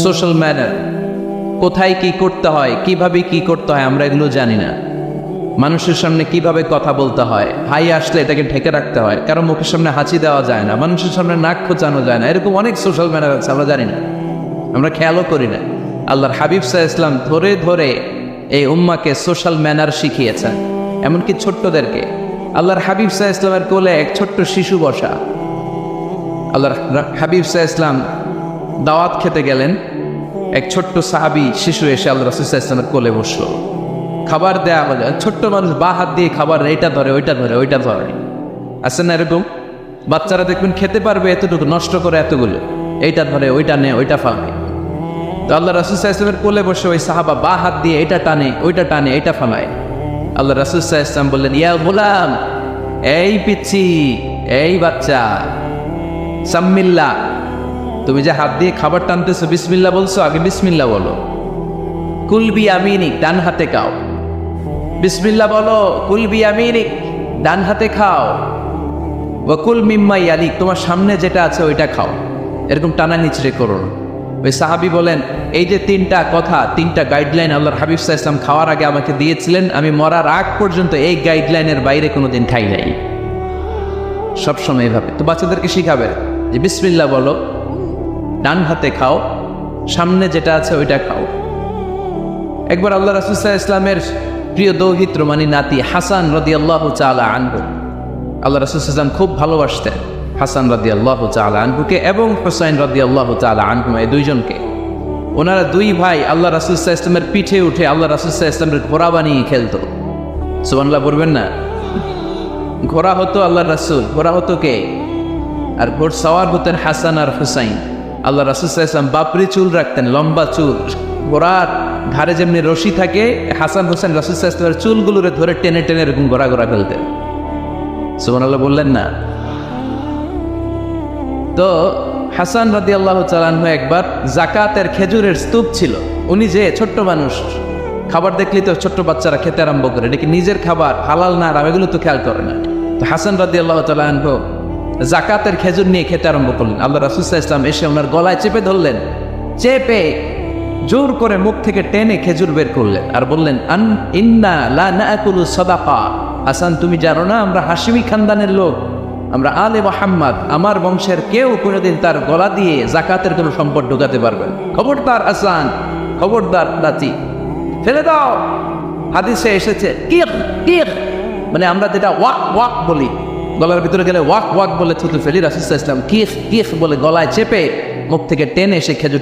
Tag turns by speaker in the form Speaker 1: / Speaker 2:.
Speaker 1: Social manner, কোথায় কি করতে হয়, কিভাবে কি করতে হয় আমরা এগুলো জানি না। মানুষের সামনে কিভাবে কথা বলতে হয়, হাই আসলে এটাকে ঢেকে রাখতে হয়, কারো মুখের সামনে হাঁচি দেওয়া যায় না, মানুষের সামনে নাক খোঁচানো যায় না, এরকম অনেক সোশ্যাল ম্যানার আছে আমরা জানি না, আমরা খেয়ালও করি না। আল্লাহর হাবিব সাল্লাল্লাহু আলাইহি ওয়াসাল্লাম ধরে ধরে এই উম্মাকে সোশ্যাল ম্যানার শিখিয়েছেন, এমনকি ছোট্টদেরকে। আল্লাহর হাবিব সাল্লাল্লাহু আলাইহি ওয়াসাল্লামের কোলে এক ছোট্ট শিশু বসা। আল্লাহর হাবিব সাল্লাল্লাহু আলাইহি ওয়াসাল্লাম দাওয়াত খেতে গেলেন, এক ছোট্ট সাহাবী শিশু এসে আল্লাহ রাসূল সাল্লাল্লাহু আলাইহি ওয়াসাল্লামের কোলে বসলো। খাবার দেয়া হলো, ছোট্ট মানুষ বা হাত দিয়ে খাবার এইটা ধরে ওইটা ধরে ওইটা ধরে, আছে না এরকম? বাচ্চারা দেখবেন খেতে পারবে এতটুকু, নষ্ট করে এতগুলো, এইটা ধরে ওইটা নে ওইটা ফাঁকে। তো আল্লাহ রাসূল সাল্লাল্লাহু আলাইহি ওয়াসাল্লামের কোলে বসে ওই সাহাবা বা হাত দিয়ে এটা টানে ওইটা টানে এইটা ফালায়। আল্লাহ রাসূল সাল্লাল্লাহু আলাইহি ওয়াসাল্লাম বললেন, ইয়া গোলাম, এই পিচ্ছি, এই বাচ্চা, সাম্মিল্লাহ, তুমি যে হাত দিয়ে খাবার টানতেছো বিসমিল্লাহ বলছো, আগে বিসমিল্লাহ বলো। কুলবি আমিনিক, ডান হাতে খাও, বিসমিল্লাহ বলো। কুলবি আমিনিক, ডান হাতে খাও। ওয়াকুল মিম্মা ইয়ালিক, তোমার সামনে যেটা আছে ওইটা খাও, এরকম টানা নিচড়ে করো না। ওই সাহাবী বলেন, এই যে তিনটা কথা, তিনটা গাইডলাইন আল্লাহর হাবিব সাল্লাল্লাহু আলাইহি ওয়াসাল্লাম খাওয়ার আগে আমাকে দিয়েছিলেন, আমি মরার আগ পর্যন্ত এই গাইডলাইনের বাইরে কোনোদিন খাই নাই, সবসময় এভাবে। তো বাচ্চাদেরকে শিখাবে যে বিসমিল্লাহ বলো, ডান হাতে খাও, সামনে যেটা আছে ওইটা খাও। একবার আল্লাহ রাসূল সাল্লাল্লাহু আলাইহি ওয়াসাল্লামের প্রিয় দৌহিত্র মানে নাতি হাসান রাদিয়াল্লাহু তাআলা আনহু, আল্লাহ রাসূল সাল্লাল্লাহু আলাইহি ওয়াসাল্লাম খুব ভালোবাসতেন হাসান রাদিয়াল্লাহু তাআলা আনহুকে এবং হুসাইন রাদিয়াল্লাহু তাআলা আনহু, এই দুইজনকে। ওনারা দুই ভাই আল্লাহ রাসূল সাল্লাল্লাহু আলাইহি ওয়াসাল্লামের পিঠে উঠে আল্লাহ রাসূল সাল্লাল্লাহু আলাইহি ওয়াসাল্লামের ঘোড়া বানিয়ে খেলতো। সুবহানাল্লাহ বলবেন না? ঘোড়া হতো আল্লাহর রাসূল, ঘোড়া হতো কে? আর ঘোড়সওয়ার হতেন হাসান আর হুসাইন। আল্লাহ রাসূল সাল্লাল্লাহু আলাইহি ওয়াসাল্লাম বাপরি চুল রাখতেন, লম্বা চুল, ঘোড়ার ঘাড়ে যেমনি রশি থাকে, হাসান হোসেন রাসূল সাল্লাল্লাহু আলাইহি ওয়াসাল্লামের চুলগুলোরে ধরে টেনে টেনে এরকম ঘোড়া ঘোড়া ফেলতেন। সুবহানাল্লাহ বললেন না? তো হাসান রাদিয়াল্লাহু তাআলা আনহু একবার যাকাতের খেজুরের স্তূপ ছিল, উনি যে ছোট্ট মানুষ, খাবার দেখলেই তো ছোট্ট বাচ্চারা খেতে আরম্ভ করে, এটা কি নিজের খাবার, হালাল না হারাম এগুলো তো খেয়াল করে না। তো হাসান রাদিয়াল্লাহু তাআলা আনহু যাকাতের খেজুর নিয়ে খেতে আরম্ভ করলেন। আল্লাহ রাসূল সাল্লাল্লাহু আলাইহি ওয়াসাল্লাম এসে ওনার গলায় চেপে ধরলেন, চেপে জোর করে মুখ থেকে টেনে খেজুর বের করলেন আর বললেন, ইন্না লা নাকুলু সাদাকা, হাসান তুমি জানো না আমরা হাশিমি খানদানের লোক, আমরা আলে মুহাম্মদ, আমার বংশের কেউ কোনোদিন তার গলা দিয়ে যাকাতের কোনো সম্পদ ঢোকাতে পারবে না। খবরদার হাসান, খবরদার নাতি, ফেলে দাও। হাদিসে এসেছে কিক কিক, মানে আমরা যেটা ওয়াক ওয়াক বলি, গলার ভিতরে গেলে ওয়াক ওয়াক বলে থুতু ফেলি, রাসূল সাল্লাল্লাহু আলাইহি ওয়াসাল্লাম কিক কিক বলে গলায় চেপে মুখ থেকে টেনে সে খেজুর